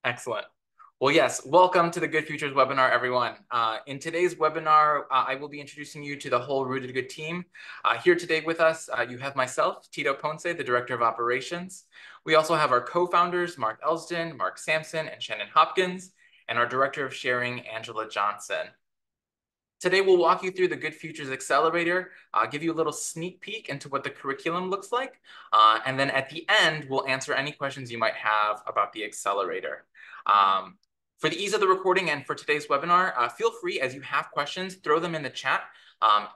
Excellent. Well, yes, welcome to the Good Futures webinar, everyone. In today's webinar, I will be introducing you to the whole Rooted Good team. Here today with us, you have myself, Tito Ponce, the Director of Operations. We also have our co-founders, Mark Elsden, Mark Sampson, and Shannon Hopkins, and our Director of Sharing, Angela Johnson. Today, we'll walk you through the Good Futures Accelerator, give you a little sneak peek into what the curriculum looks like, and then at the end, we'll answer any questions you might have about the Accelerator. For the ease of the recording and for today's webinar, feel free, as you have questions, throw them in the chat,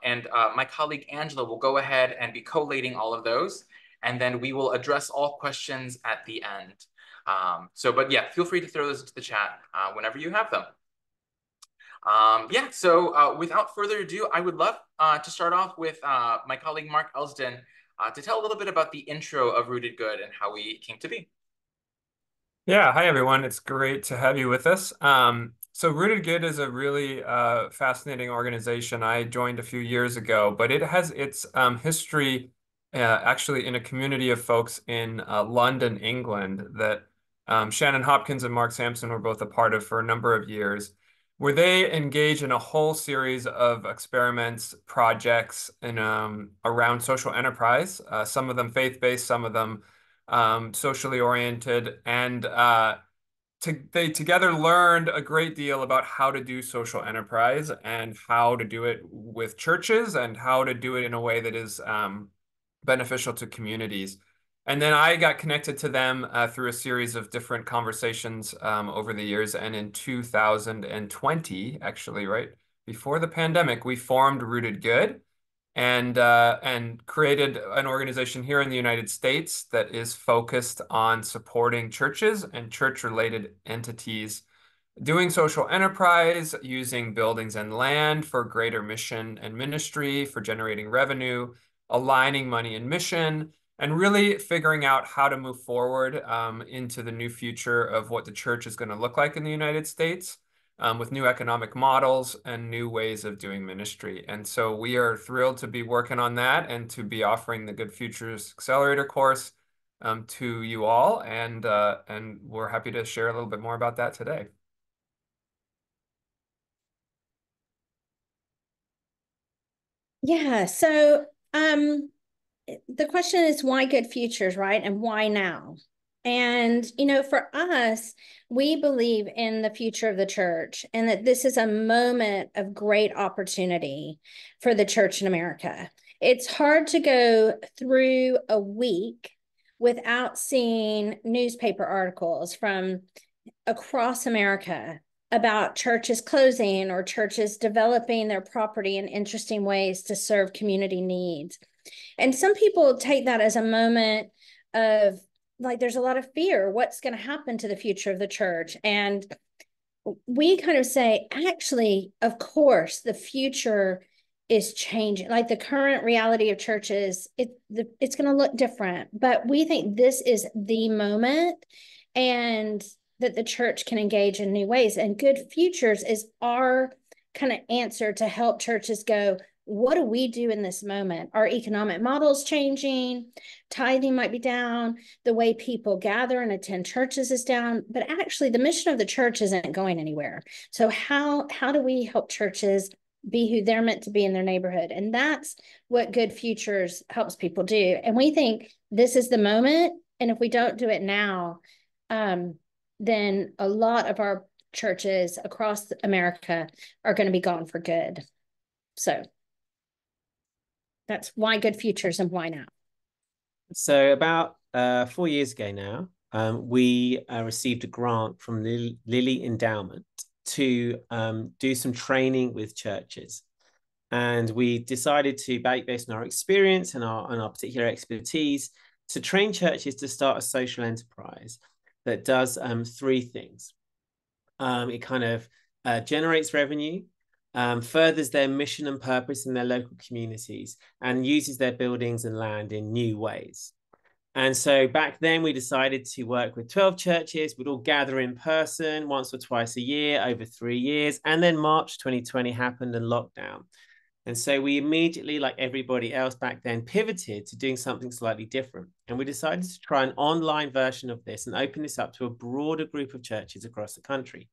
and my colleague Angela will go ahead and be collating all of those, and then we will address all questions at the end. But yeah, feel free to throw those into the chat whenever you have them. Without further ado, I would love to start off with my colleague Mark Elsden to tell a little bit about the intro of Rooted Good and how we came to be. Yeah, hi everyone. It's great to have you with us. So Rooted Good is a really fascinating organization. I joined a few years ago, but it has its history actually in a community of folks in London, England, that Shannon Hopkins and Mark Sampson were both a part of for a number of years, where they engage in a whole series of experiments, projects, and around social enterprise. Some of them faith-based, some of them socially oriented, and they together learned a great deal about how to do social enterprise and how to do it with churches and how to do it in a way that is beneficial to communities. And then I got connected to them through a series of different conversations over the years. And in 2020, actually, right before the pandemic, we formed Rooted Good and created an organization here in the United States that is focused on supporting churches and church-related entities doing social enterprise, using buildings and land for greater mission and ministry, for generating revenue, aligning money and mission, and really figuring out how to move forward into the new future of what the church is going to look like in the United States with new economic models and new ways of doing ministry. And so we are thrilled to be working on that and to be offering the Good Futures Accelerator course to you all. And we're happy to share a little bit more about that today. Yeah, so the question is why good futures, right? And why now? And, for us, we believe in the future of the church and that this is a moment of great opportunity for the church in America. It's hard to go through a week without seeing newspaper articles from across America about churches closing or churches developing their property in interesting ways to serve community needs. And some people take that as a moment of like, there's a lot of fear. What's going to happen to the future of the church? And we kind of say, actually, of course, the future is changing. Like the current reality of churches, it's going to look different. But we think this is the moment and that the church can engage in new ways. And Good Futures is our kind of answer to help churches go, what do we do in this moment? Our economic model's changing, tithing might be down, the way people gather and attend churches is down, but actually the mission of the church isn't going anywhere. So how do we help churches be who they're meant to be in their neighborhood? And that's what Good Futures helps people do. And we think this is the moment. And if we don't do it now, then a lot of our churches across America are going to be gone for good. So that's why Good Futures and why now. So about 4 years ago now, we received a grant from the Lilly Endowment to do some training with churches. And we decided to, based on our experience and our particular expertise, to train churches to start a social enterprise that does three things. It kind of generates revenue, furthers their mission and purpose in their local communities, and uses their buildings and land in new ways. And so back then we decided to work with 12 churches. We'd all gather in person once or twice a year over 3 years. And then March 2020 happened and lockdown. And so we immediately, like everybody else back then, pivoted to doing something slightly different. And we decided to try an online version of this and open this up to a broader group of churches across the country.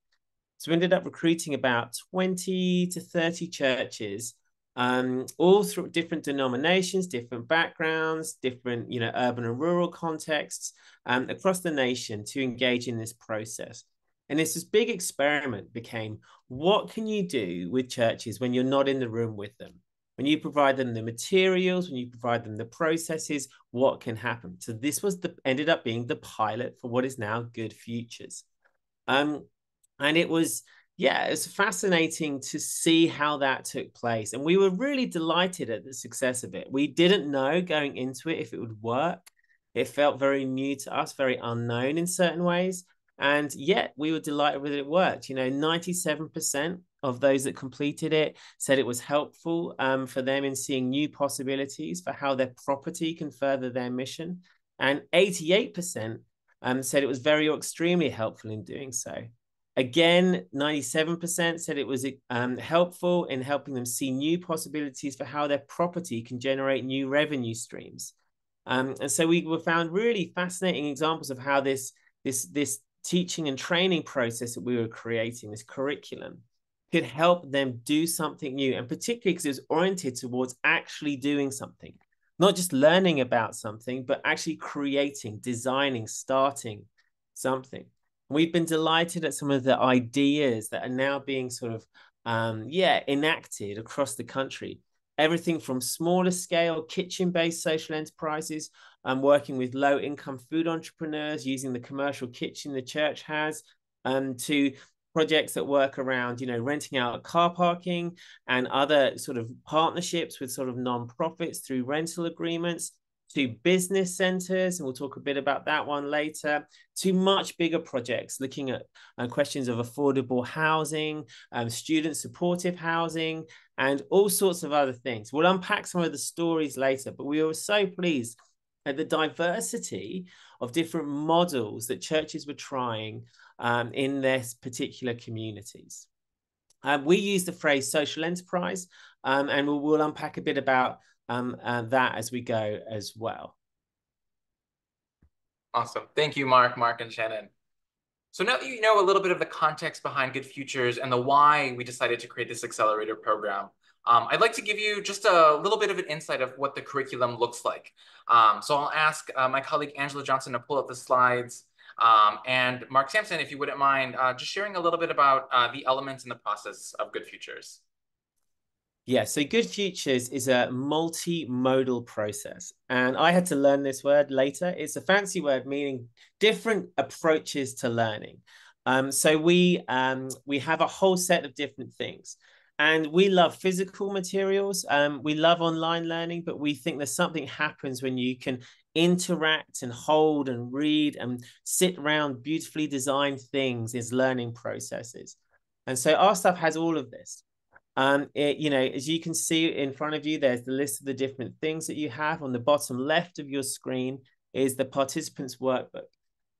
So we ended up recruiting about 20 to 30 churches, all through different denominations, different backgrounds, different, urban and rural contexts, across the nation to engage in this process. And this big experiment became, what can you do with churches when you're not in the room with them? When you provide them the materials, when you provide them the processes, what can happen? So this ended up being the pilot for what is now Good Futures. And it was fascinating to see how that took place. And we were really delighted at the success of it. We didn't know going into it if it would work. It felt very new to us, very unknown in certain ways. And yet we were delighted with it worked. 97% of those that completed it said it was helpful for them in seeing new possibilities for how their property can further their mission. And 88% said it was very or extremely helpful in doing so. Again, 97% said it was helpful in helping them see new possibilities for how their property can generate new revenue streams. And so we found really fascinating examples of how this teaching and training process that we were creating, this curriculum, could help them do something new, and particularly because it was oriented towards actually doing something, not just learning about something, but actually creating, designing, starting something. We've been delighted at some of the ideas that are now being sort of, enacted across the country. Everything from smaller scale kitchen-based social enterprises, working with low-income food entrepreneurs using the commercial kitchen the church has, to projects that work around, renting out car parking and other sort of partnerships with sort of non-profits through rental agreements, to business centers, and we'll talk a bit about that one later, to much bigger projects looking at questions of affordable housing, student supportive housing, and all sorts of other things. We'll unpack some of the stories later, but we were so pleased at the diversity of different models that churches were trying in their particular communities. We use the phrase social enterprise, and we'll unpack a bit about that as we go as well. Awesome. Thank you, Mark and Shannon. So now that you know a little bit of the context behind Good Futures and the why we decided to create this Accelerator program, I'd like to give you just a little bit of an insight of what the curriculum looks like. So I'll ask my colleague Angela Johnson to pull up the slides. And Mark Sampson, if you wouldn't mind, just sharing a little bit about the elements in the process of Good Futures. Yeah, so Good Futures is a multimodal process. And I had to learn this word later. It's a fancy word meaning different approaches to learning. So we have a whole set of different things. And we love physical materials. We love online learning, but we think there's something happens when you can interact and hold and read and sit around beautifully designed things as learning processes. And so our stuff has all of this. As you can see in front of you, there's the list of the different things that you have. On the bottom left of your screen is the participants workbook.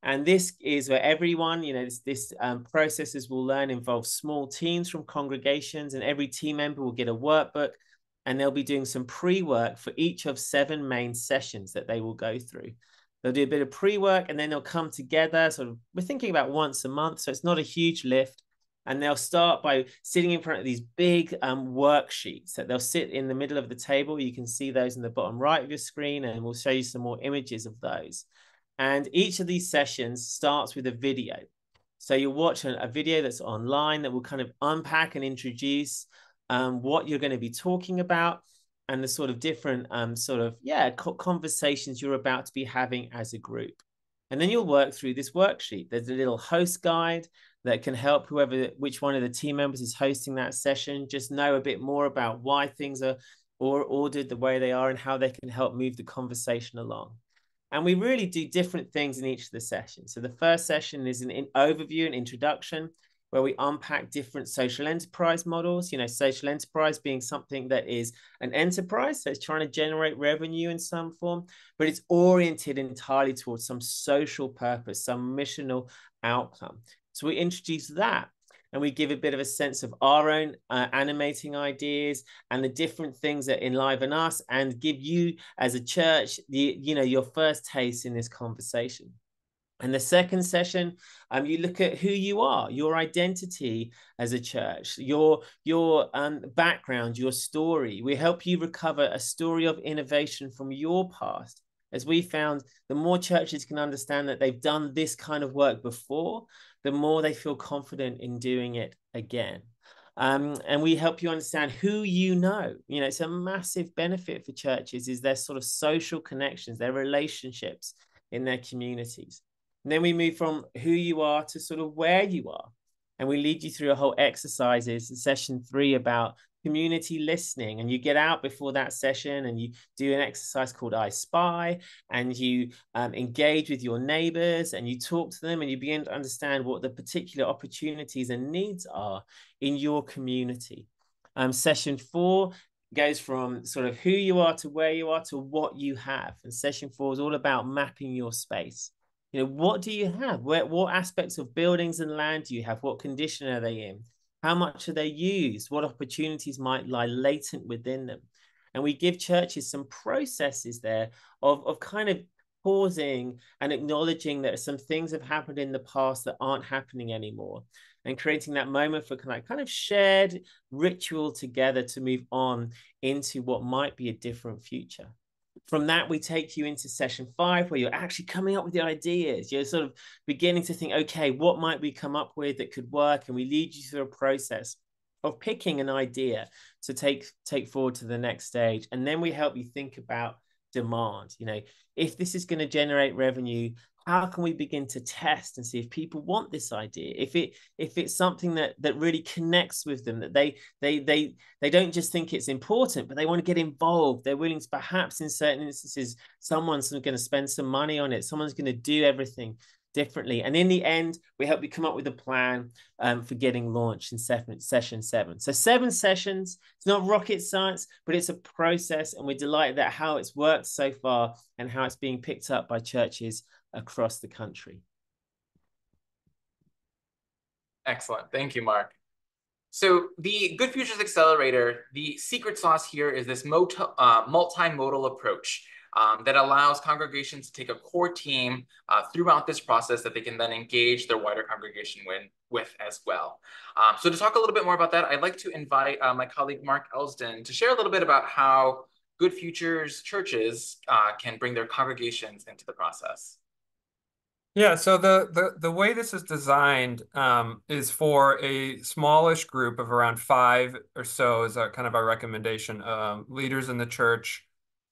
And this is where everyone, this processes will learn involves small teams from congregations, and every team member will get a workbook, and they'll be doing some pre-work for each of 7 main sessions that they will go through. They'll do a bit of pre-work, and then they'll come together. We're thinking about once a month, so it's not a huge lift. And they'll start by sitting in front of these big worksheets that they'll sit in the middle of the table. You can see those in the bottom right of your screen, and we'll show you some more images of those. And each of these sessions starts with a video. So you'll watch a video that's online that will kind of unpack and introduce what you're going to be talking about and the sort of different conversations you're about to be having as a group. And then you'll work through this worksheet. There's a little host guide that can help which one of the team members is hosting that session just know a bit more about why things are ordered the way they are and how they can help move the conversation along. And we really do different things in each of the sessions. So the first session is an overview and introduction, where we unpack different social enterprise models, social enterprise being something that is an enterprise, so it's trying to generate revenue in some form, but it's oriented entirely towards some social purpose, some missional outcome. So we introduce that. and we give a bit of a sense of our own animating ideas and the different things that enliven us and give you as a church your first taste in this conversation. And the second session, you look at who you are, your identity as a church, your background, your story. We help you recover a story of innovation from your past. As we found, the more churches can understand that they've done this kind of work before, the more they feel confident in doing it again. And we help you understand who you know. It's a massive benefit for churches is their sort of social connections, their relationships in their communities. And then we move from who you are to sort of where you are. And we lead you through a whole exercises in session 3 about community listening. And you get out before that session and you do an exercise called I Spy, and you engage with your neighbors and you talk to them and you begin to understand what the particular opportunities and needs are in your community. Session 4 goes from sort of who you are to where you are to what you have. And session 4 is all about mapping your space. What do you have? What aspects of buildings and land do you have? What condition are they in? How much are they used? What opportunities might lie latent within them? And we give churches some processes there of kind of pausing and acknowledging that some things have happened in the past that aren't happening anymore, and creating that moment for kind of shared ritual together to move on into what might be a different future. From that, we take you into session 5, where you're actually coming up with the ideas. You're sort of beginning to think, okay, what might we come up with that could work? And we lead you through a process of picking an idea to take forward to the next stage. And then we help you think about demand. If this is going to generate revenue, how can we begin to test and see if people want this idea? If it's something that really connects with them, that they don't just think it's important, but they want to get involved. They're willing to, perhaps in certain instances, someone's going to spend some money on it. Someone's going to do everything differently. And in the end, we help you come up with a plan for getting launched in session 7. So 7 sessions. It's not rocket science, but it's a process. And we're delighted at how it's worked so far and how it's being picked up by churches across the country. Excellent. Thank you, Mark. So the Good Futures Accelerator, the secret sauce here is this multimodal approach that allows congregations to take a core team throughout this process that they can then engage their wider congregation with as well. So to talk a little bit more about that, I'd like to invite my colleague Mark Elsden to share a little bit about how Good Futures churches can bring their congregations into the process. Yeah, so the way this is designed is for a smallish group of around 5 or so is kind of our recommendation, leaders in the church,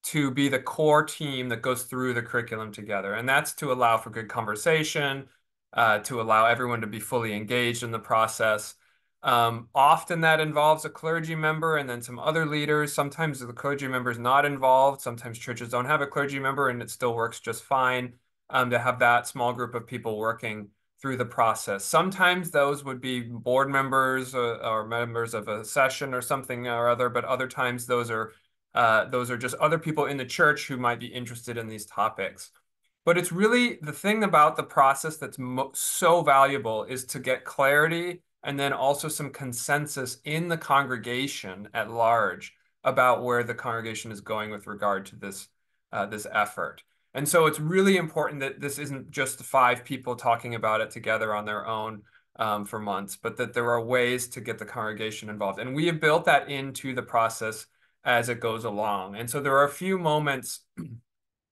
to be the core team that goes through the curriculum together. And that's to allow for good conversation, to allow everyone to be fully engaged in the process. Often that involves a clergy member and then some other leaders. Sometimes the clergy member is not involved. Sometimes churches don't have a clergy member and it still works just fine. To have that small group of people working through the process. Sometimes those would be board members or members of a session or something or other, but other times those are just other people in the church who might be interested in these topics. But it's really the thing about the process that's so valuable is to get clarity and then also some consensus in the congregation at large about where the congregation is going with regard to this effort. And so it's really important that this isn't just 5 people talking about it together on their own for months, but that there are ways to get the congregation involved. And we have built that into the process as it goes along. And so there are a few moments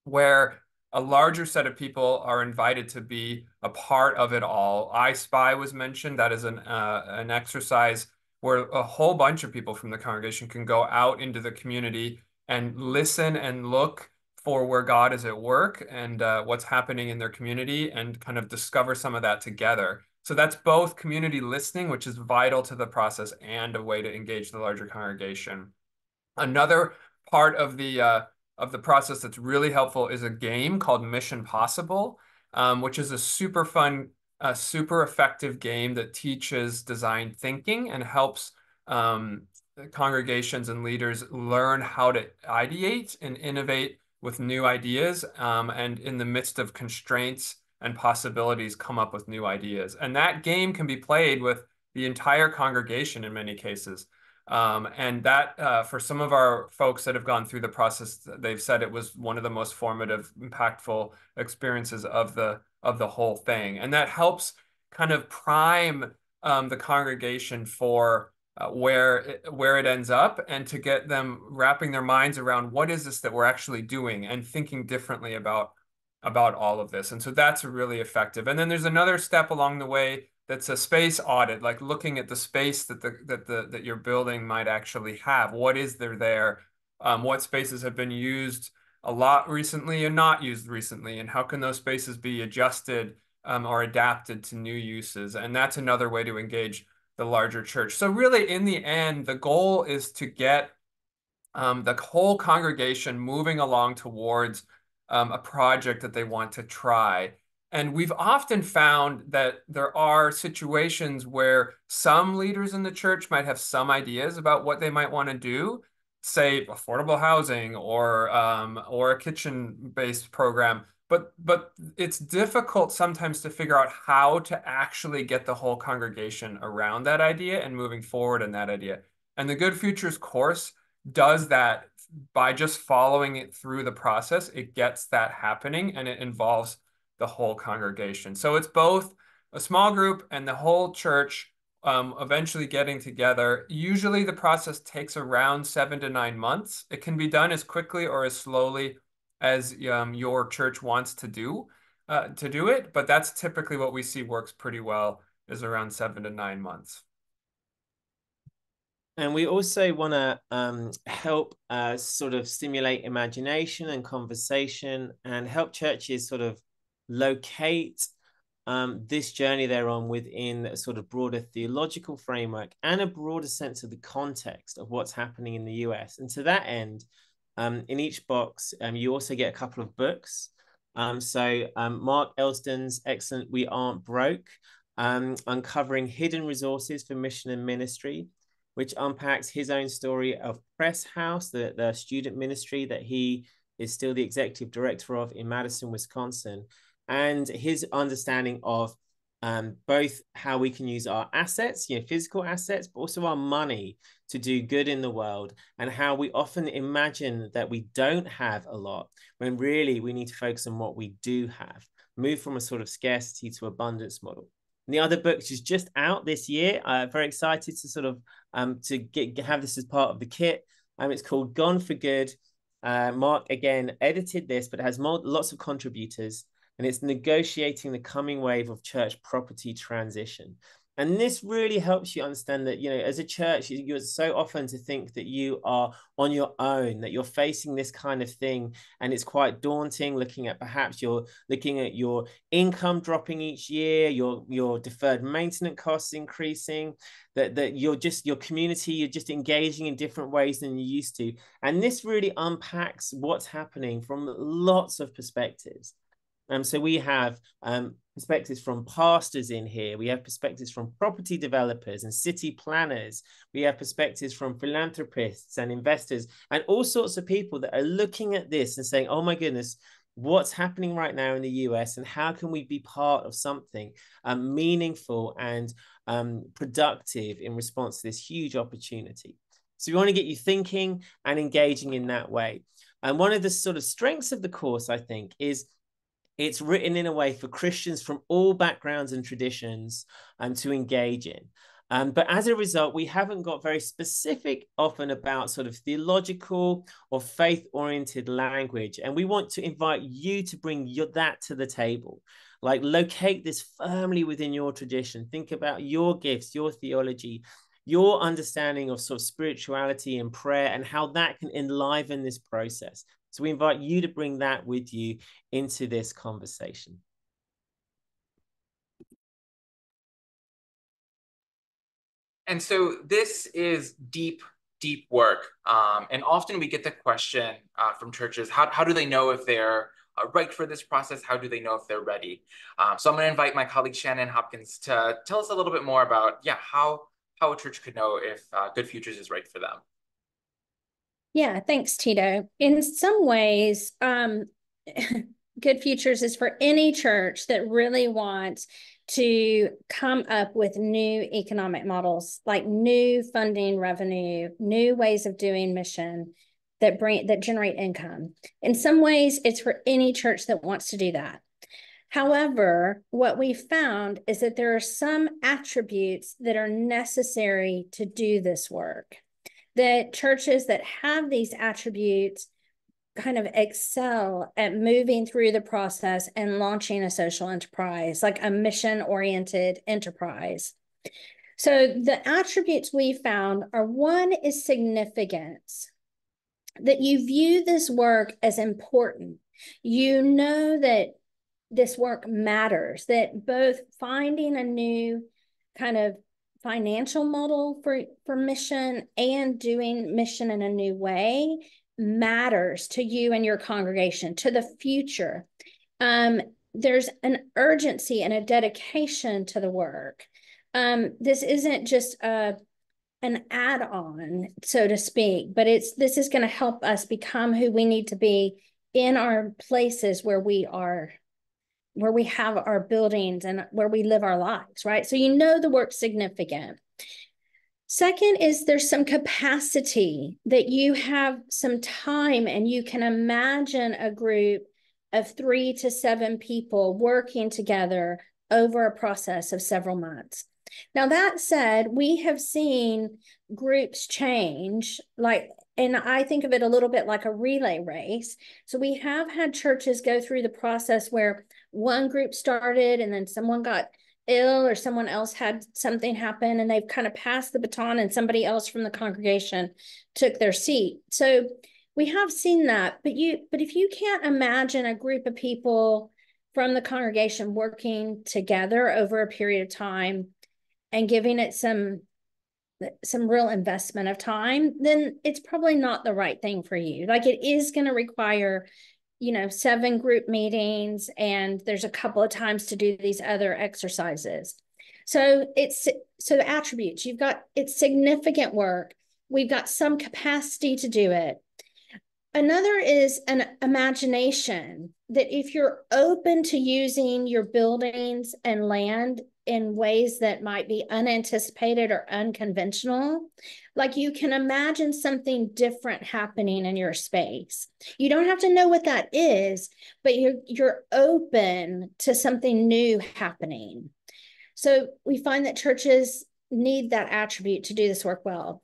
where a larger set of people are invited to be a part of it all. I Spy was mentioned. That is an exercise where a whole bunch of people from the congregation can go out into the community and listen and look for where God is at work and what's happening in their community and kind of discover some of that together. So that's both community listening, which is vital to the process, and a way to engage the larger congregation. Another part of the process that's really helpful is a game called Mission Possible, which is a super fun, super effective game that teaches design thinking and helps congregations and leaders learn how to ideate and innovate with new ideas, and in the midst of constraints and possibilities come up with new ideas. And that game can be played with the entire congregation in many cases. And that for some of our folks that have gone through the process, they've said it was one of the most formative, impactful experiences of the whole thing. And that helps kind of prime the congregation for where it ends up, and to get them wrapping their minds around what is this that we're actually doing, and thinking differently about all of this. And so that's really effective. And then there's another step along the way that's a space audit, like looking at the space that your building might actually have. What is there? What spaces have been used a lot recently and not used recently, and how can those spaces be adjusted or adapted to new uses? And that's another way to engage the larger church. So really, in the end, the goal is to get the whole congregation moving along towards a project that they want to try. And we've often found that there are situations where some leaders in the church might have some ideas about what they might want to do, say affordable housing or a kitchen-based program. But it's difficult sometimes to figure out how to actually get the whole congregation around that idea and moving forward in that idea. And the Good Futures course does that by just following it through the process. It gets that happening, and it involves the whole congregation. So it's both a small group and the whole church eventually getting together. Usually the process takes around 7 to 9 months. It can be done as quickly or as slowly as your church wants to do it, but that's typically what we see works pretty well, is around 7 to 9 months. And we also want to help sort of stimulate imagination and conversation, and help churches sort of locate this journey they're on within a sort of broader theological framework and a broader sense of the context of what's happening in the US. And to that end, in each box, you also get a couple of books. So Mark Elston's excellent We Aren't Broke, Uncovering Hidden Resources for Mission and Ministry, which unpacks his own story of Press House, the student ministry that he is still the executive director of in Madison, Wisconsin, and his understanding of both how we can use our assets, physical assets, but also our money to do good in the world, and how we often imagine that we don't have a lot when really we need to focus on what we do have, move from a sort of scarcity to abundance model. And the other book, which is just out this year, very excited to sort of have this as part of the kit. It's called Gone for Good. Mark again edited this, but it has lots of contributors, and it's negotiating the coming wave of church property transition. And this really helps you understand that, as a church, you're so often to think that you are on your own, that you're facing this kind of thing. And it's quite daunting, perhaps you're looking at your income dropping each year, your deferred maintenance costs increasing, that your community, you're just engaging in different ways than you used to. And this really unpacks what's happening from lots of perspectives. So we have perspectives from pastors in here. We have perspectives from property developers and city planners. We have perspectives from philanthropists and investors and all sorts of people that are looking at this and saying, oh my goodness, what's happening right now in the US, and how can we be part of something meaningful and productive in response to this huge opportunity. So we want to get you thinking and engaging in that way. And one of the sort of strengths of the course, I think, is it's written in a way for Christians from all backgrounds and traditions to engage in. But as a result, we haven't got very specific often about sort of theological or faith-oriented language. And we want to invite you to bring that to the table. Like, locate this firmly within your tradition. Think about your gifts, your theology, your understanding of sort of spirituality and prayer, and how that can enliven this process. So we invite you to bring that with you into this conversation. And so this is deep, deep work. And often we get the question from churches, how do they know if they're right for this process? How do they know if they're ready? So I'm going to invite my colleague Shannon Hopkins to tell us a little bit more about, how a church could know if Good Futures is right for them. Yeah, thanks, Tito. In some ways, Good Futures is for any church that really wants to come up with new economic models, like new funding revenue, new ways of doing mission that generate income. In some ways, it's for any church that wants to do that. However, what we found is that there are some attributes that are necessary to do this work, that churches that have these attributes kind of excel at moving through the process and launching a social enterprise, like a mission-oriented enterprise. So the attributes we found are, one is significance, that you view this work as important. You know that this work matters, that both finding a new kind of financial model for mission and doing mission in a new way matters to you and your congregation, to the future. There's an urgency and a dedication to the work. This isn't just an add-on, so to speak, but this is going to help us become who we need to be in our places where we have our buildings and where we live our lives, right? So you know the work's significant. Second is there's some capacity, that you have some time and you can imagine a group of 3 to 7 people working together over a process of several months. Now, that said, we have seen groups change, and I think of it a little bit like a relay race. So we have had churches go through the process where one group started and then someone got ill or someone else had something happen and they've kind of passed the baton and somebody else from the congregation took their seat. So we have seen that, but if you can't imagine a group of people from the congregation working together over a period of time and giving it some real investment of time, then it's probably not the right thing for you. Like, it is going to require 7 group meetings, and there's a couple of times to do these other exercises. So the attributes, it's significant work. We've got some capacity to do it. Another is an imagination, that if you're open to using your buildings and land in ways that might be unanticipated or unconventional, like you can imagine something different happening in your space. You don't have to know what that is, but you're open to something new happening. So we find that churches need that attribute to do this work well.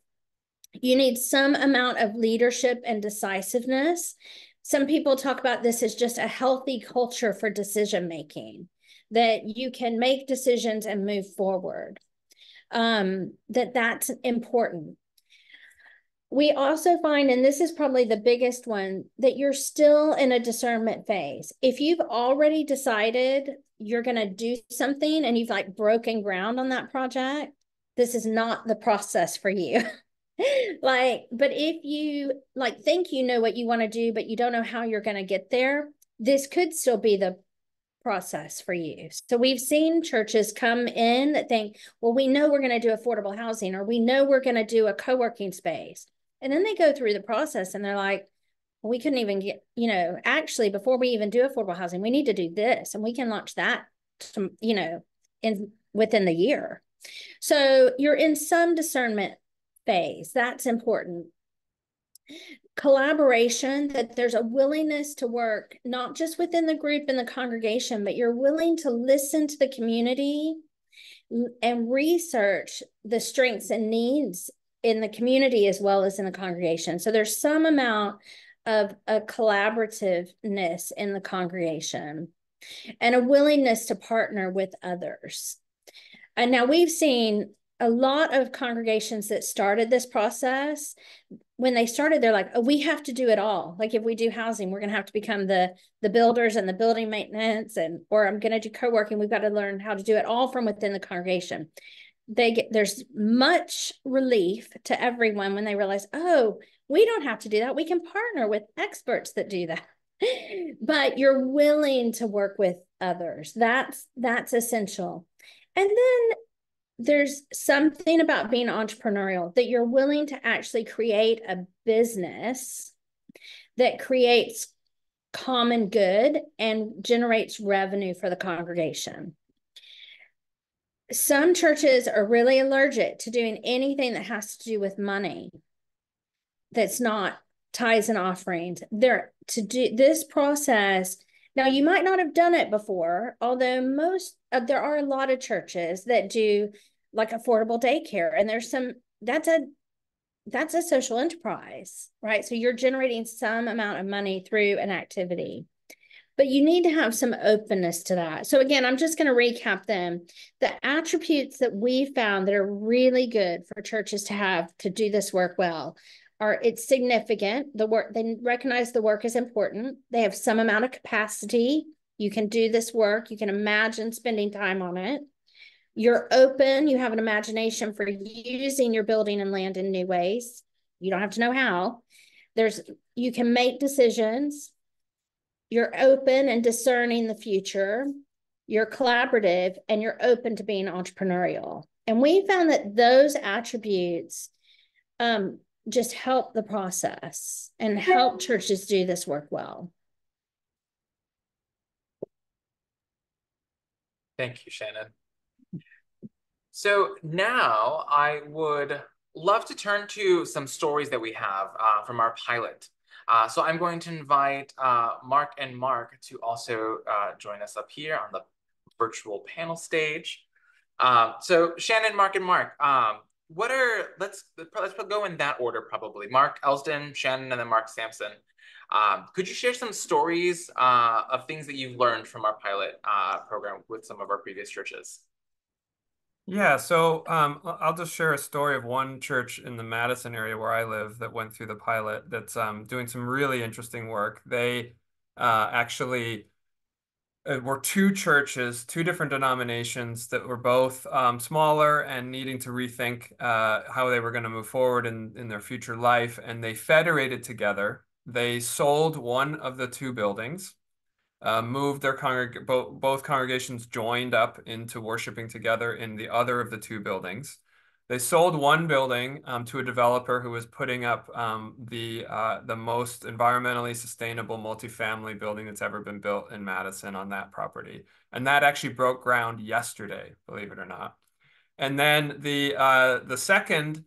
You need some amount of leadership and decisiveness. Some people talk about this as just a healthy culture for decision-making, that you can make decisions and move forward, that's important. We also find, and this is probably the biggest one, that you're still in a discernment phase. If you've already decided you're going to do something and you've broken ground on that project, this is not the process for you. But if you think you know what you want to do, but you don't know how you're going to get there, this could still be the process for you. So we've seen churches come in that think, well, we know we're going to do affordable housing, or we know we're going to do a co-working space. And then they go through the process and they're like, well, we couldn't even get, actually, before we even do affordable housing, we need to do this, and we can launch that, within the year. So you're in some discernment phase. That's important. Collaboration, that there's a willingness to work, not just within the group and the congregation, but you're willing to listen to the community and research the strengths and needs in the community as well as in the congregation. So there's some amount of a collaborativeness in the congregation and a willingness to partner with others. And now we've seen a lot of congregations that started this process. When they started, they're like, oh, we have to do it all. Like, if we do housing, we're going to have to become the builders and the building maintenance, or I'm going to do co-working. We've got to learn how to do it all from within the congregation. There's much relief to everyone when they realize, oh, we don't have to do that. We can partner with experts that do that. But you're willing to work with others. That's essential. And then there's something about being entrepreneurial, that you're willing to actually create a business that creates common good and generates revenue for the congregation. Some churches are really allergic to doing anything that has to do with money. That's not tithes and offerings. They're to do this process. Now, you might not have done it before, although there are a lot of churches that do like affordable daycare, and there's some that's a social enterprise, right? So you're generating some amount of money through an activity, but you need to have some openness to that. So again, I'm just going to recap them. The attributes that we found that are really good for churches to have to do this work well are it's significant. The work, they recognize the work is important. They have some amount of capacity. You can do this work. You can imagine spending time on it. You're open. You have an imagination for using your building and land in new ways. You don't have to know how. You can make decisions. You're open and discerning the future. You're collaborative, and you're open to being entrepreneurial. And we found that those attributes just help the process and help churches do this work well. Thank you, Shannon. So now I would love to turn to some stories that we have from our pilot. So I'm going to invite Mark and Mark to also join us up here on the virtual panel stage. So Shannon, Mark, and Mark, let's go in that order probably. Mark Elsden, Shannon, and then Mark Sampson. Could you share some stories of things that you've learned from our pilot program with some of our previous churches? Yeah, so I'll just share a story of one church in the Madison area where I live that went through the pilot that's doing some really interesting work. They actually were two churches, two different denominations that were both smaller and needing to rethink how they were going to move forward in their future life, and they federated together. They sold one of the two buildings. Moved their both congregations joined up into worshiping together in the other of the two buildings. They sold one building to a developer who was putting up the most environmentally sustainable multifamily building that's ever been built in Madison on that property. And that actually broke ground yesterday, believe it or not. And then the second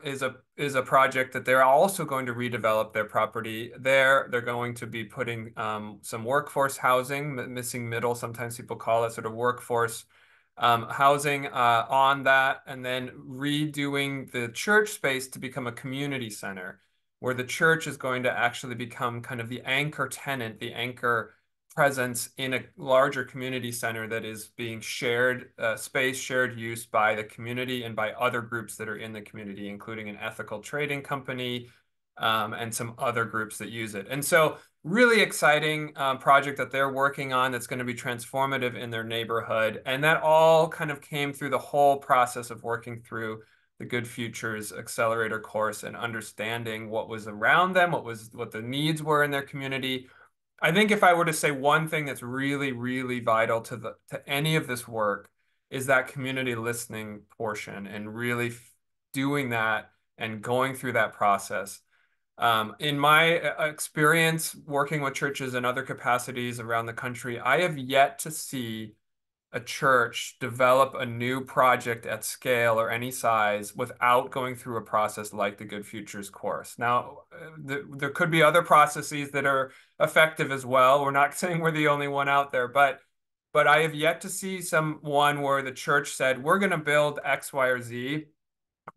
is a project that they're also going to redevelop their property. They're going to be putting some workforce housing, missing middle, sometimes people call it, sort of workforce housing on that, and then redoing the church space to become a community center, where the church is going to actually become kind of the anchor tenant, the anchor presence in a larger community center that is being shared space, shared use by the community and by other groups that are in the community, including an ethical trading company and some other groups that use it. And so really exciting project that they're working on that's going to be transformative in their neighborhood. And that all kind of came through the whole process of working through the Good Futures Accelerator course and understanding what was around them, what the needs were in their community. I think if I were to say one thing that's really, really vital to any of this work is that community listening portion and really doing that and going through that process. In my experience working with churches in other capacities around the country, I have yet to see a church develop a new project at scale or any size without going through a process like the Good Futures course. Now, there could be other processes that are effective as well. We're not saying we're the only one out there, but I have yet to see one where the church said, we're going to build X, Y, or Z,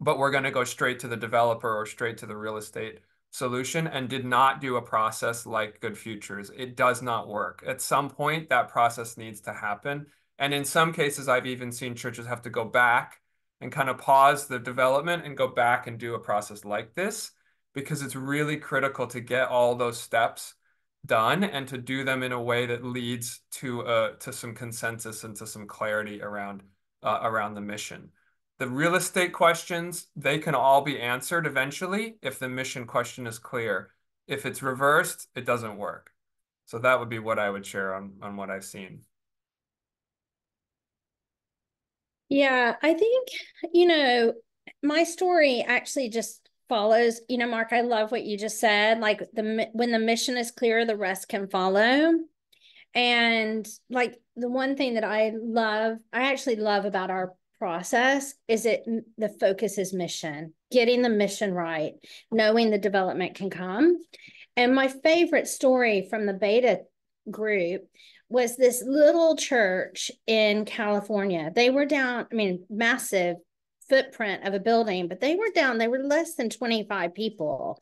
but we're going to go straight to the developer or straight to the real estate solution and did not do a process like Good Futures. It does not work. At some point, that process needs to happen. And in some cases, I've even seen churches have to go back and kind of pause the development and go back and do a process like this, because it's really critical to get all those steps done and to do them in a way that leads to some consensus and to some clarity around the mission. The real estate questions, they can all be answered eventually if the mission question is clear. If it's reversed, it doesn't work. So that would be what I would share on what I've seen. Yeah, I think, my story actually just follows, Mark, I love what you just said. Like when the mission is clear, the rest can follow. And like the one thing that I actually love about our process is the focus is mission, getting the mission right, knowing the development can come. And my favorite story from the beta group was this little church in California. They were down, I mean, massive footprint of a building, but they were less than 25 people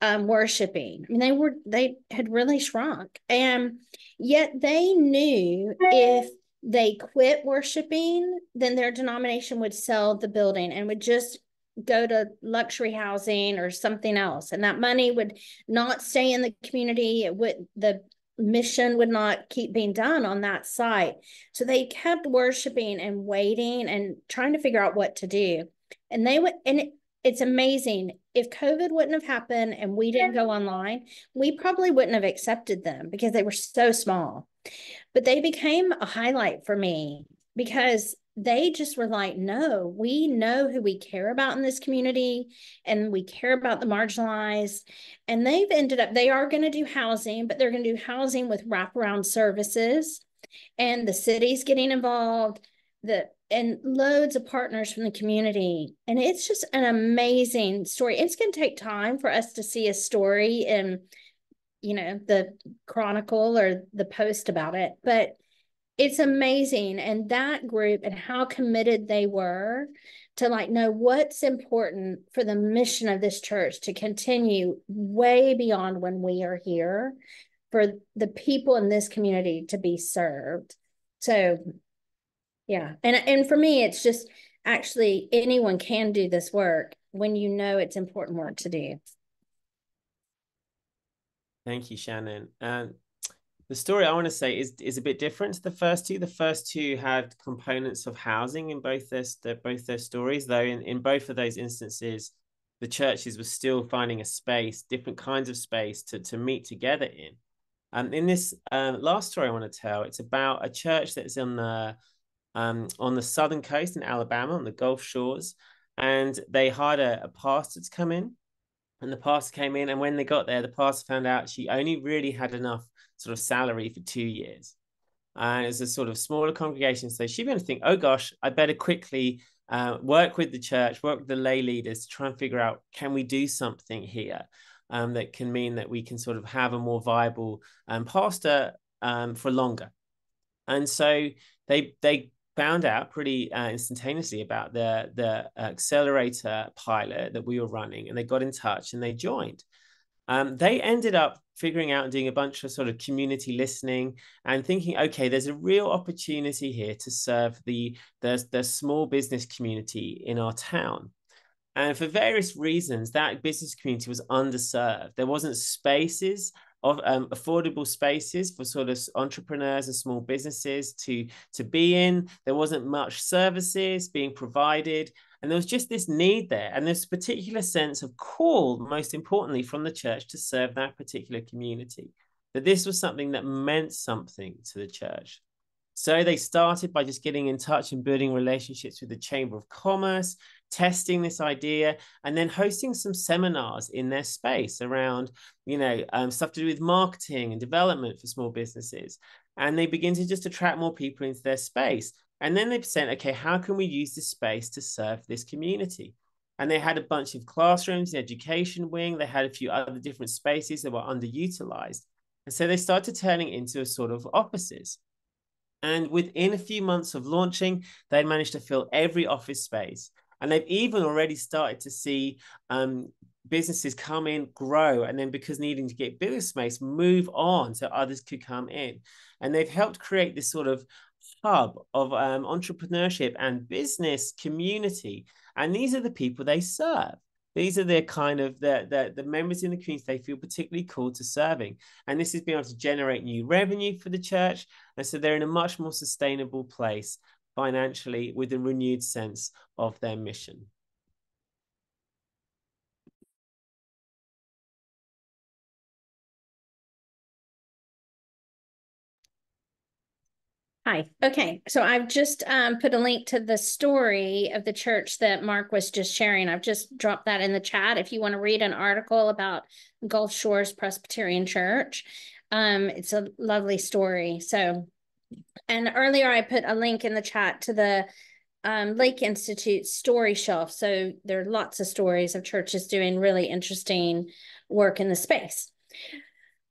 worshiping. I mean, they had really shrunk. And yet they knew if they quit worshiping, then their denomination would sell the building and would just go to luxury housing or something else. And that money would not stay in the community. The mission would not keep being done on that site. So they kept worshiping and waiting and trying to figure out what to do. And it's amazing. If COVID wouldn't have happened and we didn't go online, we probably wouldn't have accepted them because they were so small. But they became a highlight for me because they just were like, no, we know who we care about in this community and we care about the marginalized. And they are going to do housing, but they're going to do housing with wraparound services, and the city's getting involved, and loads of partners from the community. And it's just an amazing story. It's going to take time for us to see a story in, the Chronicle or the Post about it, but it's amazing. And that group and how committed they were to know what's important for the mission of this church to continue way beyond when we are here, for the people in this community to be served. So yeah. And for me, it's just actually anyone can do this work when it's important work to do. Thank you, Shannon. The story I want to say is a bit different to the first two. The first two had components of housing in both their stories, though in both of those instances, the churches were still finding a space, different kinds of space to meet together in. In this last story I want to tell, it's about a church that's on the southern coast in Alabama, on the Gulf Shores, and they hired a pastor to come in. And the pastor came in, and when they got there, the pastor found out she only really had enough sort of salary for 2 years. And it's a sort of smaller congregation. So she began to think, oh gosh, I better quickly work with the church, work with the lay leaders to try and figure out, can we do something here that can mean that we can sort of have a more viable pastor for longer. And so they found out pretty instantaneously about the Accelerator pilot that we were running, and they got in touch and they joined. They ended up figuring out and doing a bunch of sort of community listening and thinking, okay, there's a real opportunity here to serve the small business community in our town. And for various reasons, that business community was underserved. There wasn't spaces of affordable spaces for sort of entrepreneurs and small businesses to be in. There wasn't much services being provided. And there was just this need there. And this particular sense of call, most importantly, from the church to serve that particular community. That this was something that meant something to the church. So they started by just getting in touch and building relationships with the Chamber of Commerce, testing this idea, and then hosting some seminars in their space around, stuff to do with marketing and development for small businesses. And they begin to just attract more people into their space. And then they said, okay, how can we use this space to serve this community? And they had a bunch of classrooms, the education wing. They had a few other different spaces that were underutilized. And so they started turning into a sort of offices. And within a few months of launching, they managed to fill every office space. And they've even already started to see businesses come in, grow, and then because needing to get bigger space, move on so others could come in. And they've helped create this sort of hub of entrepreneurship and business community. And these are the people they serve. These are their kind of the members in the community they feel particularly called to serving. And this has been able to generate new revenue for the church. And so they're in a much more sustainable place financially with a renewed sense of their mission. Hi. Okay. So I've just put a link to the story of the church that Mark was just sharing. I've just dropped that in the chat if you want to read an article about Gulf Shores Presbyterian Church. It's a lovely story. So, and earlier I put a link in the chat to the Lake Institute story shelf. So there are lots of stories of churches doing really interesting work in the space.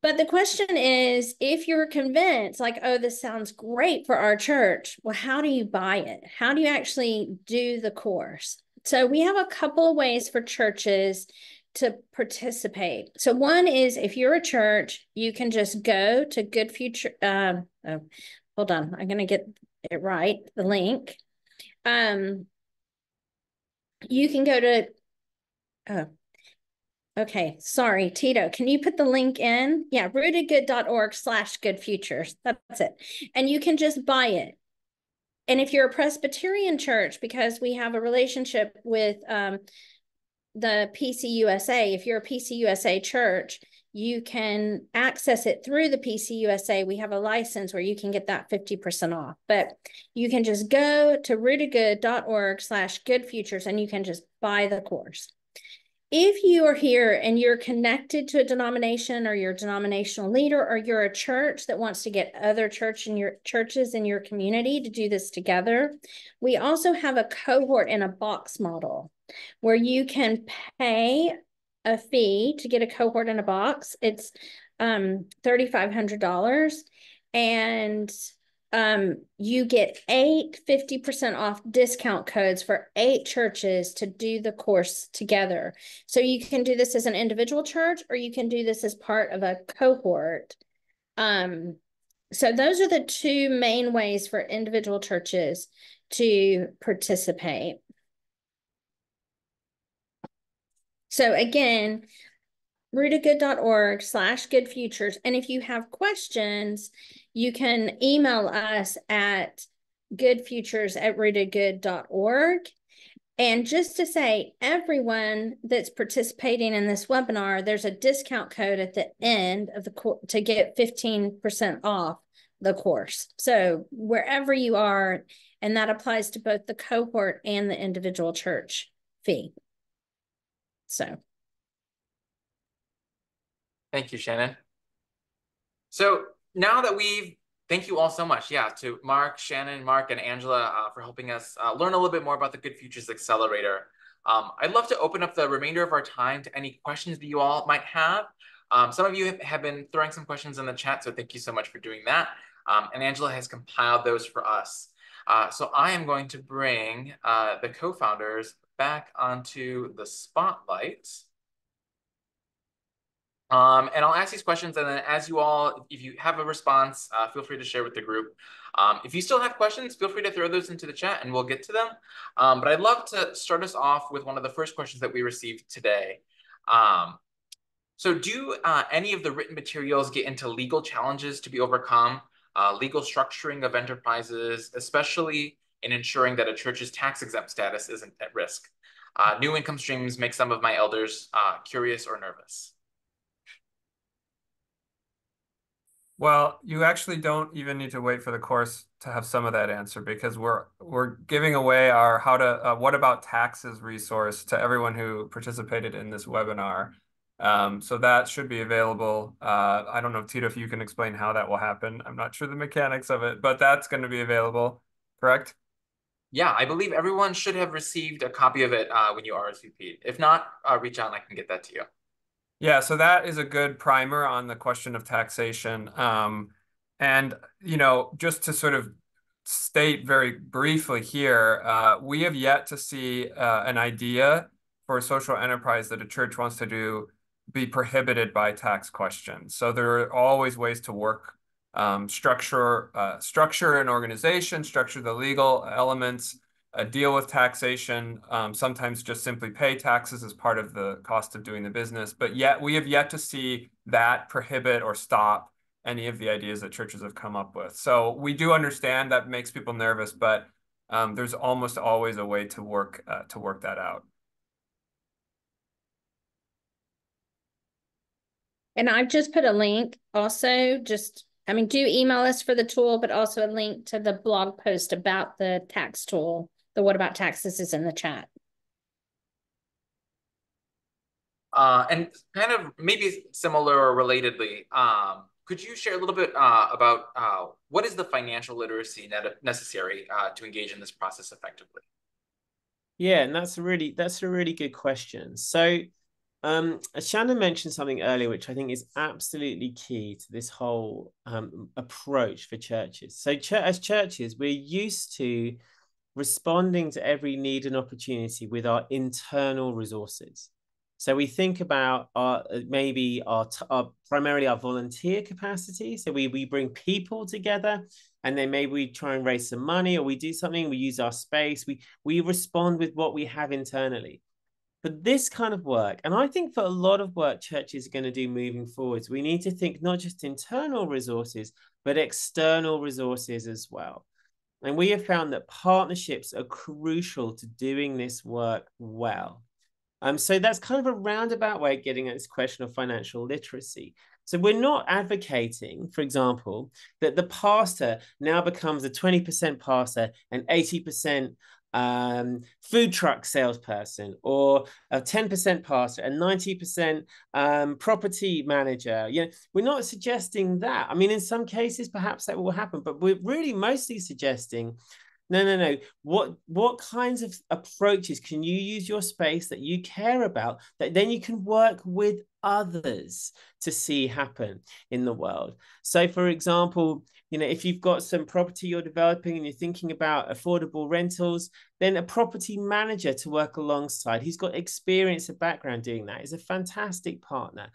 But the question is, if you're convinced, like, oh, this sounds great for our church, well, how do you buy it? How do you actually do the course? So we have a couple of ways for churches to participate. So one is, if you're a church, you can just go to Good Future. Oh, hold on, I'm going to get it right, the link. You can go to, oh, okay, sorry, Tito, can you put the link in? Yeah, rootedgood.org/goodfutures. That's it. And you can just buy it. And if you're a Presbyterian church, because we have a relationship with the PCUSA, if you're a PCUSA church, you can access it through the PCUSA. We have a license where you can get that 50% off. But you can just go to rootedgood.org/goodfutures and you can just buy the course. If you are here and you're connected to a denomination, or you're a denominational leader, or you're a church that wants to get other churches in your community to do this together, we also have a cohort in a box model where you can pay a fee to get a cohort in a box. It's $3,500, and you get 50% off discount codes for 8 churches to do the course together. So you can do this as an individual church, or you can do this as part of a cohort. So those are the 2 main ways for individual churches to participate. So again, rootedgood.org/goodfutures. And if you have questions, you can email us at goodfutures@rootedgood.org. And just to say, everyone that's participating in this webinar, there's a discount code at the end of the course to get 15% off the course. So wherever you are, and that applies to both the cohort and the individual church fee. So. Thank you, Shannon. So now that thank you all so much. Yeah, to Mark, Shannon, Mark, and Angela for helping us learn a little bit more about the Good Futures Accelerator. I'd love to open up the remainder of our time to any questions that you all might have. Some of you have been throwing some questions in the chat, so thank you so much for doing that. And Angela has compiled those for us. So I am going to bring the co-founders back onto the spotlight. And I'll ask these questions, and then as you all, if you have a response, feel free to share with the group. If you still have questions, feel free to throw those into the chat and we'll get to them. But I'd love to start us off with one of the first questions that we received today. So do any of the written materials get into legal challenges to be overcome, legal structuring of enterprises, especially in ensuring that a church's tax-exempt status isn't at risk? New income streams make some of my elders curious or nervous. Well, you actually don't even need to wait for the course to have some of that answer, because we're giving away our what about taxes resource to everyone who participated in this webinar. So that should be available. I don't know, Tito, if you can explain how that will happen. I'm not sure the mechanics of it, but that's going to be available, correct? Yeah, I believe everyone should have received a copy of it when you RSVP'd. If not, reach out and I can get that to you. Yeah, so that is a good primer on the question of taxation. And, just to sort of state very briefly here, we have yet to see an idea for a social enterprise that a church wants to do be prohibited by tax questions. So there are always ways to work, structure an organization, structure the legal elements, deal with taxation, sometimes just simply pay taxes as part of the cost of doing the business. But yet we have yet to see that prohibit or stop any of the ideas that churches have come up with. So we do understand that makes people nervous, but there's almost always a way to work that out. And I've just put a link also, do email us for the tool, but also a link to the blog post about the tax tool. The What About Taxes is in the chat. And kind of maybe similar or relatedly, Could you share a little bit about what is the financial literacy necessary to engage in this process effectively? Yeah, and that's a really good question. So Shannon mentioned something earlier, which I think is absolutely key to this whole approach for churches. So as churches, we're used to responding to every need and opportunity with our internal resources. So we think about maybe our primarily our volunteer capacity. So we bring people together, and then maybe we try and raise some money, or we do something. We use our space. We respond with what we have internally. But this kind of work, and I think for a lot of work churches are going to do moving forwards, we need to think not just internal resources, but external resources as well. And we have found that partnerships are crucial to doing this work well. So that's kind of a roundabout way of getting at this question of financial literacy. So we're not advocating, for example, that the pastor now becomes a 20% pastor and 80% food truck salesperson, or a 10% pastor and 90% property manager. You know, we're not suggesting that. I mean, in some cases, perhaps that will happen, but we're really mostly suggesting no. What kinds of approaches can you use your space that you care about that then you can work with others to see happen in the world? So, for example, you know, if you've got some property you're developing and you're thinking about affordable rentals, then a property manager to work alongside, he's got experience and background doing that, is a fantastic partner.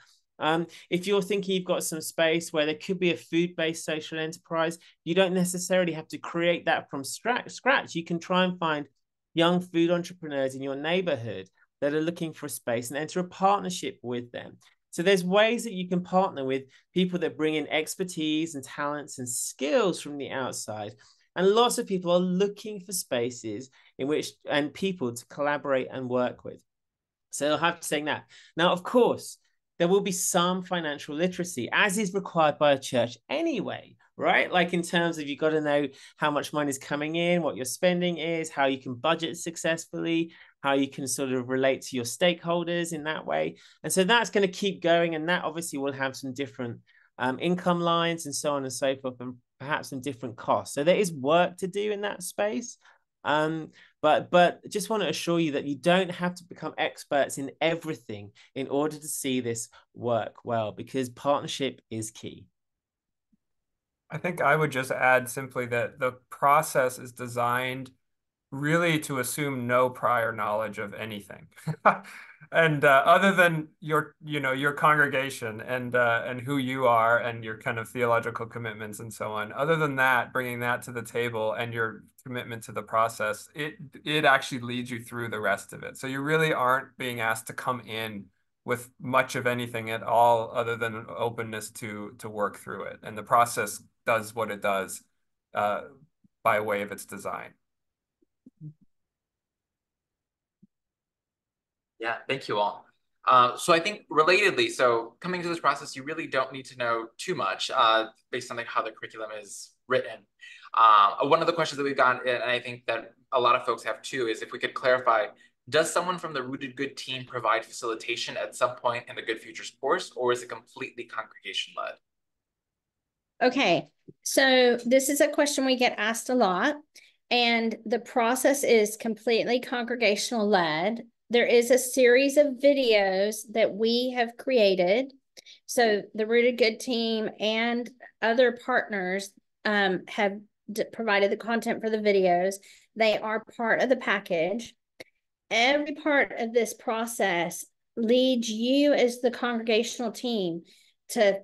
If you're thinking you've got some space where there could be a food-based social enterprise, you don't necessarily have to create that from scratch. You can try and find young food entrepreneurs in your neighborhood that are looking for a space and enter a partnership with them. So there's ways that you can partner with people that bring in expertise and talents and skills from the outside. And lots of people are looking for spaces in which and people to collaborate and work with. So I'll have to say that. Now, of course, there will be some financial literacy, as is required by a church anyway, right? Like in terms of, you've got to know how much money is coming in, what your spending is, how you can budget successfully, how you can sort of relate to your stakeholders in that way. And so that's going to keep going. And that obviously will have some different income lines and so on and so forth, and perhaps some different costs. So there is work to do in that space. But just want to assure you that you don't have to become experts in everything in order to see this work well, because partnership is key. I think I would just add simply that the process is designed really to assume no prior knowledge of anything. And other than your congregation and who you are and your kind of theological commitments and so on, other than that, bringing that to the table and your commitment to the process, it actually leads you through the rest of it. So you really aren't being asked to come in with much of anything at all, other than an openness to work through it. And the process does what it does by way of its design. Yeah, thank you all. So I think relatedly, so coming to this process, you really don't need to know too much based on like how the curriculum is written. One of the questions that we've gotten, and I think that a lot of folks have too, is if we could clarify, does someone from the Rooted Good team provide facilitation at some point in the Good Futures course, or is it completely congregation-led? Okay, so this is a question we get asked a lot, and the process is completely congregational led. There is a series of videos that we have created. So the Rooted Good team and other partners have provided the content for the videos. They are part of the package. Every part of this process leads you as the congregational team to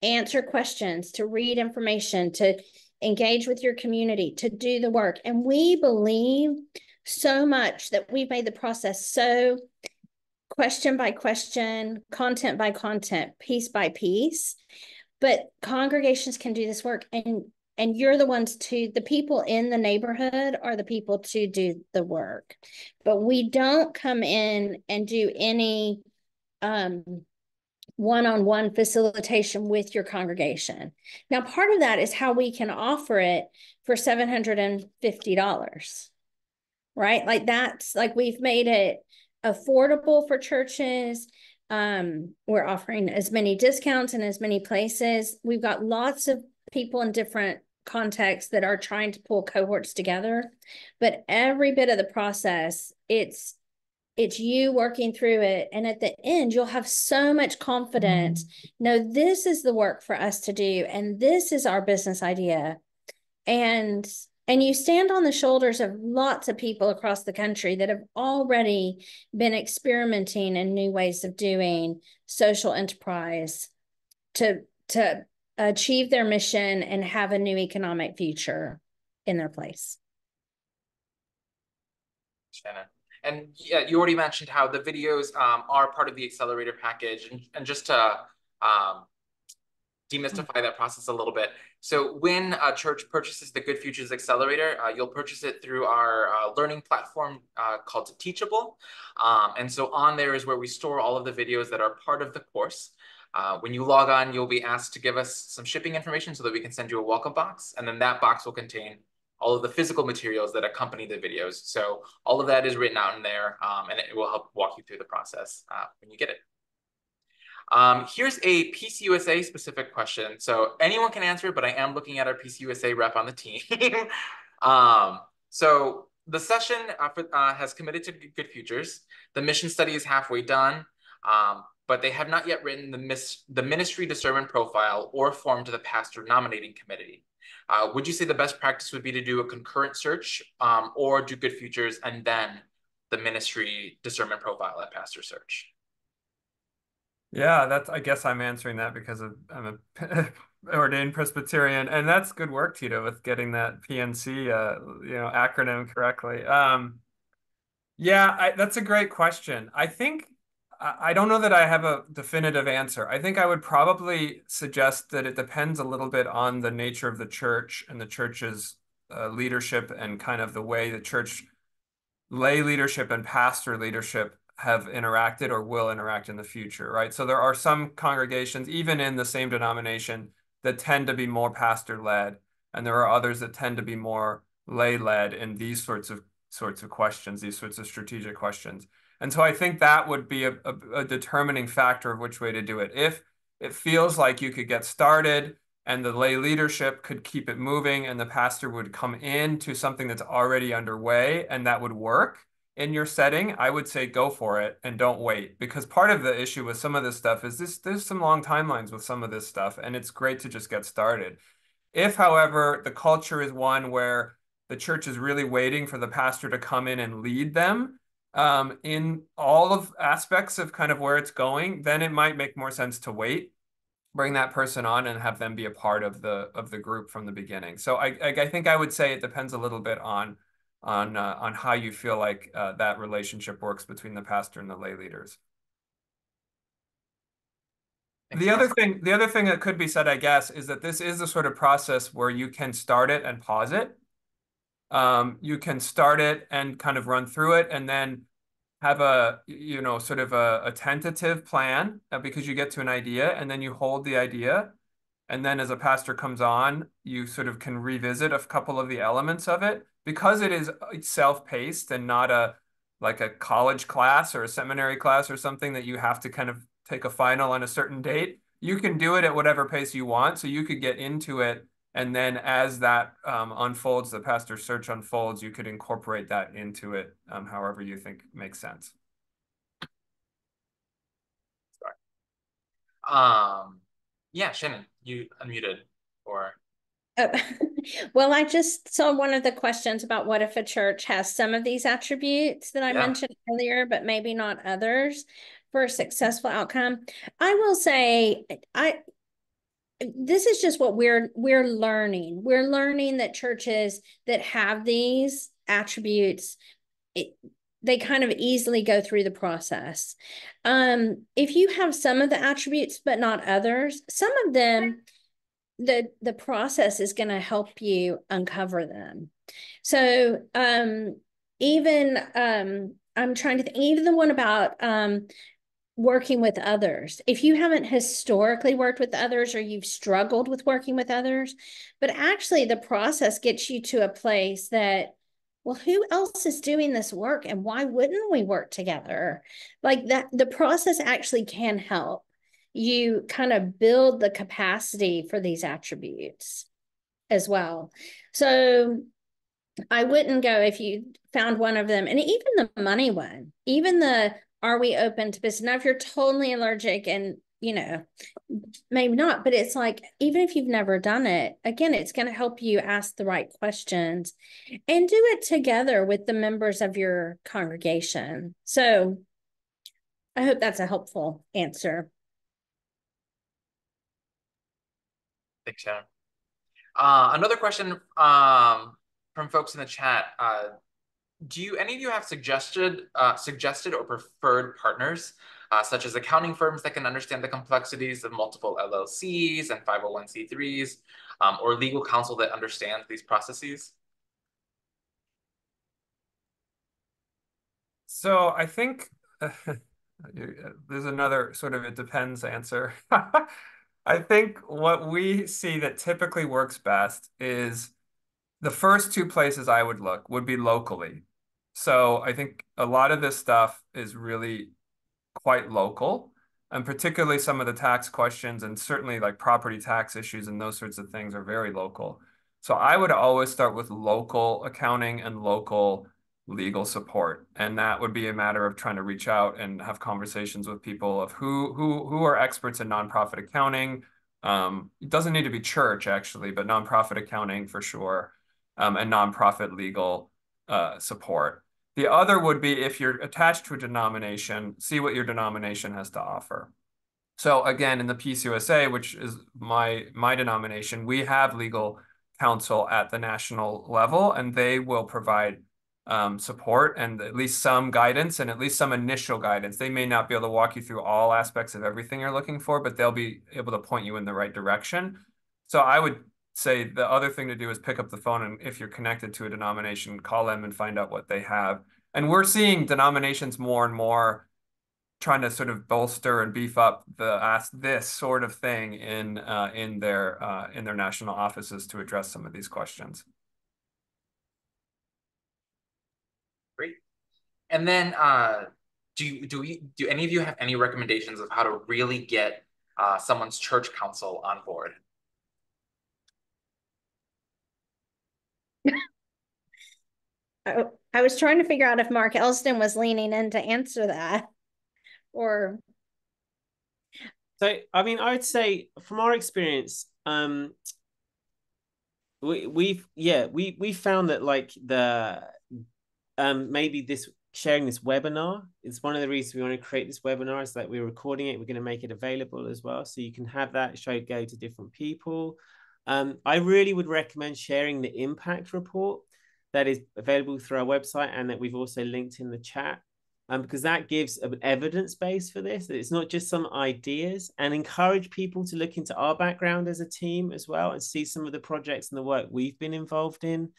answer questions, to read information, to engage with your community, to do the work. And we believe so much that we've made the process so question by question, content by content, piece by piece. But congregations can do this work, and you're the ones the people in the neighborhood are the people to do the work. But we don't come in and do any one-on-one facilitation with your congregation. Now, part of that is how we can offer it for $750, right? Like that's like, we've made it affordable for churches. We're offering as many discounts in as many places. We've got lots of people in different contexts that are trying to pull cohorts together, but every bit of the process, it's you working through it. And at the end, you'll have so much confidence. No, this is the work for us to do. And this is our business idea. And you stand on the shoulders of lots of people across the country that have already been experimenting in new ways of doing social enterprise to achieve their mission and have a new economic future in their place. Shannon. And yeah, you already mentioned how the videos are part of the Accelerator package. And just to demystify that process a little bit. So when a church purchases the Good Futures Accelerator, you'll purchase it through our learning platform called Teachable. And so on there is where we store all of the videos that are part of the course. When you log on, you'll be asked to give us some shipping information so that we can send you a welcome box. And then that box will contain all of the physical materials that accompany the videos. So all of that is written out in there, and it will help walk you through the process when you get it. Here's a PCUSA specific question. So anyone can answer it, but I am looking at our PCUSA rep on the team. So the session has committed to Good Futures. The mission study is halfway done, but they have not yet written the ministry discernment profile or form to the pastor nominating committee. Would you say the best practice would be to do a concurrent search or do Good Futures and then the ministry discernment profile at pastor search? Yeah, I guess I'm answering that because I'm a ordained Presbyterian, and that's good work, Tito, with getting that PNC acronym correctly. Yeah, that's a great question. I think I don't know that I have a definitive answer. I think I would probably suggest that it depends a little bit on the nature of the church and the church's leadership and kind of the way the church lay leadership and pastor leadership have interacted or will interact in the future, right? So there are some congregations, even in the same denomination, that tend to be more pastor-led, and there are others that tend to be more lay-led in these sorts of questions, these sorts of strategic questions. And so I think that would be a determining factor of which way to do it. If it feels like you could get started and the lay leadership could keep it moving and the pastor would come into something that's already underway and that would work in your setting, I would say go for it and don't wait, because part of the issue with some of this stuff is there's some long timelines with some of this stuff, and it's great to just get started. If, however, the culture is one where the church is really waiting for the pastor to come in and lead them in all of aspects of kind of where it's going, then it might make more sense to wait, bring that person on and have them be a part of the group from the beginning. So I think I would say it depends a little bit on how you feel like that relationship works between the pastor and the lay leaders. The other thing that could be said, I guess, is that this is the sort of process where you can start it and pause it. You can start it and kind of run through it and then have a sort of a tentative plan because you get to an idea and then you hold the idea. And then as a pastor comes on, you sort of can revisit a couple of the elements of it because it's self-paced and not like a college class or a seminary class or something that you have to kind of take a final on a certain date. You can do it at whatever pace you want. So you could get into it. And then as that unfolds, the pastor search unfolds, you could incorporate that into it however you think makes sense. Sorry. Yeah, Shannon, you unmuted or... Well, I just saw one of the questions about what if a church has some of these attributes that I mentioned earlier, but maybe not others for a successful outcome. I will say, this is just what we're learning. We're learning that churches that have these attributes, they kind of easily go through the process. If you have some of the attributes, but not others, some of them, the process is going to help you uncover them. So even I'm trying to think, even the one about working with others. If you haven't historically worked with others or you've struggled with working with others, but actually the process gets you to a place that well, who else is doing this work and why wouldn't we work together? Like that, the process actually can help you kind of build the capacity for these attributes as well. So I wouldn't go if you found one of them, and even the money one, even the are we open to business? Now, if you're totally allergic and maybe not, but it's like, even if you've never done it, again, it's going to help you ask the right questions and do it together with the members of your congregation. So I hope that's a helpful answer. Thanks, Shannon. Another question from folks in the chat. Do any of you have suggested or preferred partners, such as accounting firms that can understand the complexities of multiple LLCs and 501c3s, or legal counsel that understands these processes? So I think there's another sort of it depends answer. I think what we see that typically works best is the first two places I would look would be locally. So I think a lot of this stuff is really quite local, and particularly some of the tax questions and certainly like property tax issues and those sorts of things are very local. So I would always start with local accounting and local legal support. And that would be a matter of trying to reach out and have conversations with people of who are experts in nonprofit accounting. It doesn't need to be church actually, but nonprofit accounting for sure, and nonprofit legal support. The other would be if you're attached to a denomination, see what your denomination has to offer. So again, in the PCUSA, which is my denomination, we have legal counsel at the national level, and they will provide support and at least some guidance and at least some initial guidance. They may not be able to walk you through all aspects of everything you're looking for, but they'll be able to point you in the right direction. So I would say the other thing to do is pick up the phone, and if you're connected to a denomination, call them and find out what they have. And we're seeing denominations more and more trying to sort of bolster and beef up the ask this sort of thing in their national offices to address some of these questions. Great. And then do any of you have any recommendations of how to really get someone's church council on board? I was trying to figure out if Mark Elston was leaning in to answer that, or. So, I mean, I would say from our experience, we found that like the maybe this sharing this webinar is one of the reasons we want to create this webinar, is that we're recording it. We're going to make it available as well, so you can have that show go to different people. I really would recommend sharing the impact report that is available through our website and that we've also linked in the chat, because that gives an evidence base for this. It's not just some ideas, and encourage people to look into our background as a team as well and see some of the projects and the work we've been involved in.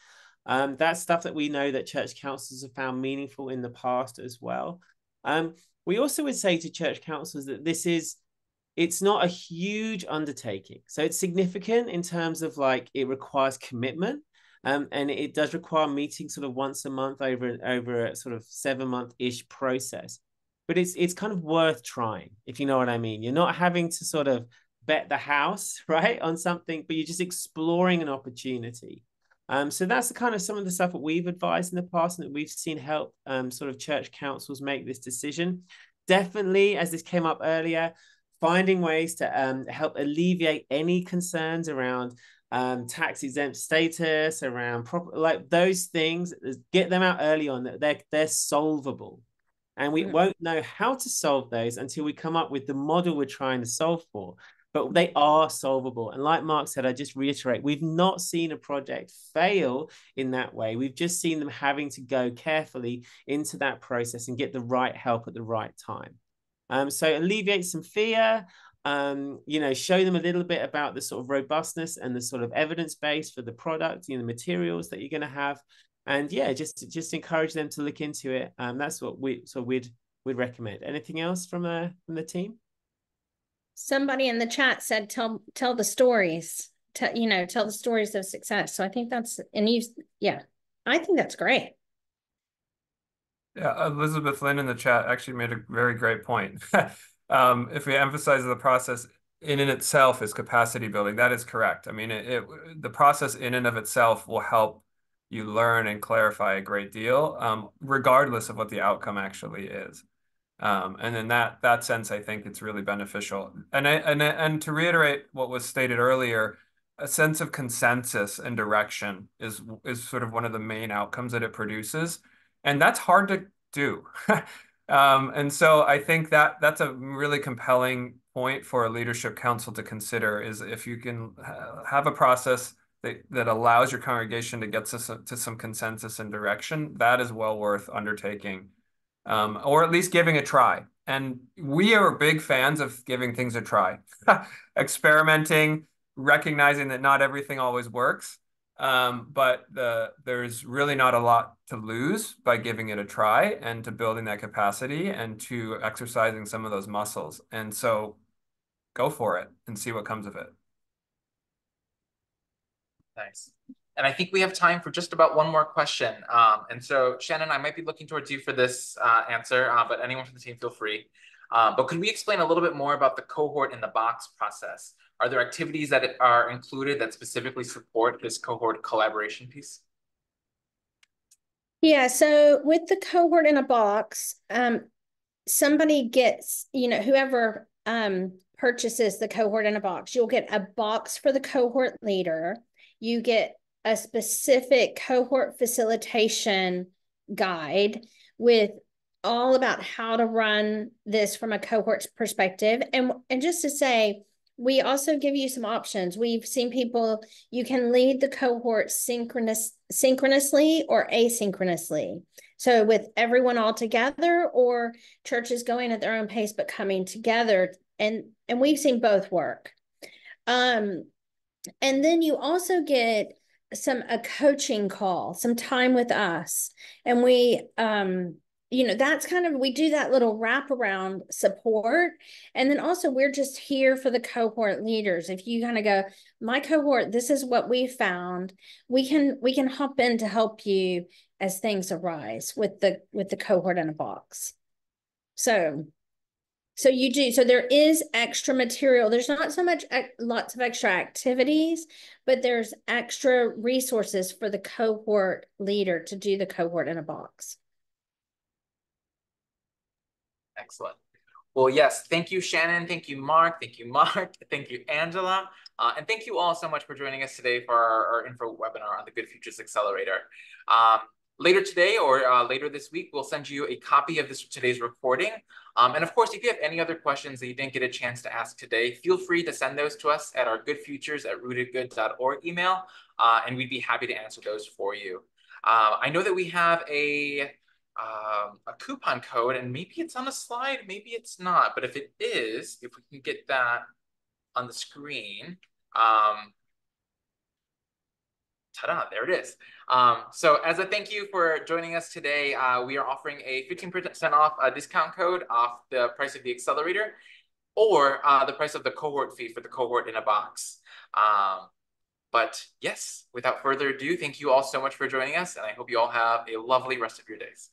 That's stuff that we know that church councils have found meaningful in the past as well. We also would say to church councils that it's not a huge undertaking. So it's significant in terms of like it requires commitment. And it does require meetings sort of once a month over a sort of 7-month-ish process. But it's kind of worth trying, if you know what I mean. You're not having to sort of bet the house, right, on something, but you're just exploring an opportunity. So that's the kind of some of the stuff that we've advised in the past and that we've seen help sort of church councils make this decision. Definitely, as this came up earlier, finding ways to help alleviate any concerns around tax exempt status, around like those things, get them out early on, that they're solvable. And we won't know how to solve those until we come up with the model we're trying to solve for. But they are solvable. And like Mark said, I just reiterate, we've not seen a project fail in that way. We've just seen them having to go carefully into that process and get the right help at the right time. So alleviate some fear, show them a little bit about the sort of robustness and the sort of evidence base for the product, the materials that you're going to have. And yeah, just encourage them to look into it. That's what we'd recommend. Anything else from the team? Somebody in the chat said, tell the stories, tell the stories of success. So I think that's, and yeah. I think that's great. Yeah, Elizabeth Lynn in the chat actually made a very great point. If we emphasize the process in and itself is capacity building, that is correct. I mean, the process in and of itself will help you learn and clarify a great deal, regardless of what the outcome actually is. And in that sense, I think it's really beneficial. And to reiterate what was stated earlier, a sense of consensus and direction is sort of one of the main outcomes that it produces, and that's hard to do. And so I think that's a really compelling point for a leadership council to consider is if you can have a process that allows your congregation to get to some consensus and direction, that is well worth undertaking, or at least giving a try. And we are big fans of giving things a try, experimenting, recognizing that not everything always works. But there's really not a lot to lose by giving it a try and to building that capacity and to exercising some of those muscles. And so go for it and see what comes of it. Nice. And I think we have time for just about one more question. And so, Shannon, I might be looking towards you for this answer, but anyone from the team, feel free. But could we explain a little bit more about the cohort in the box process? Are there activities that are included that specifically support this cohort collaboration piece? Yeah, so with the cohort in a box, somebody gets, whoever purchases the cohort in a box, you'll get a box for the cohort leader. You get a specific cohort facilitation guide with all about how to run this from a cohort perspective. And just to say, we also give you some options. We've seen people, you can lead the cohort synchronously or asynchronously. So with everyone all together, or churches going at their own pace, but coming together. And we've seen both work. And then you also get a coaching call, some time with us. And we, that's we do that little wraparound support. And then also we're just here for the cohort leaders. If you kind of go, my cohort, this is what we found, we can hop in to help you as things arise with the cohort in a box. So there is extra material. There's not so much lots of extra activities, but there's extra resources for the cohort leader to do the cohort in a box. Excellent. Well, yes, thank you, Shannon. Thank you, Mark. Thank you, Mark. Thank you, Angela. And thank you all so much for joining us today for our info webinar on the Good Futures Accelerator. Later today or later this week, we'll send you a copy of today's recording. And of course, if you have any other questions that you didn't get a chance to ask today, feel free to send those to us at our goodfutures@rootedgood.org email, and we'd be happy to answer those for you. I know that we have a coupon code, and maybe it's on the slide, maybe it's not, but if it is, if we can get that on the screen, ta-da, there it is. So as a thank you for joining us today, we are offering a 15% off discount code off the price of the Accelerator, or the price of the cohort fee for the cohort in a box. But yes, without further ado, thank you all so much for joining us, and I hope you all have a lovely rest of your days.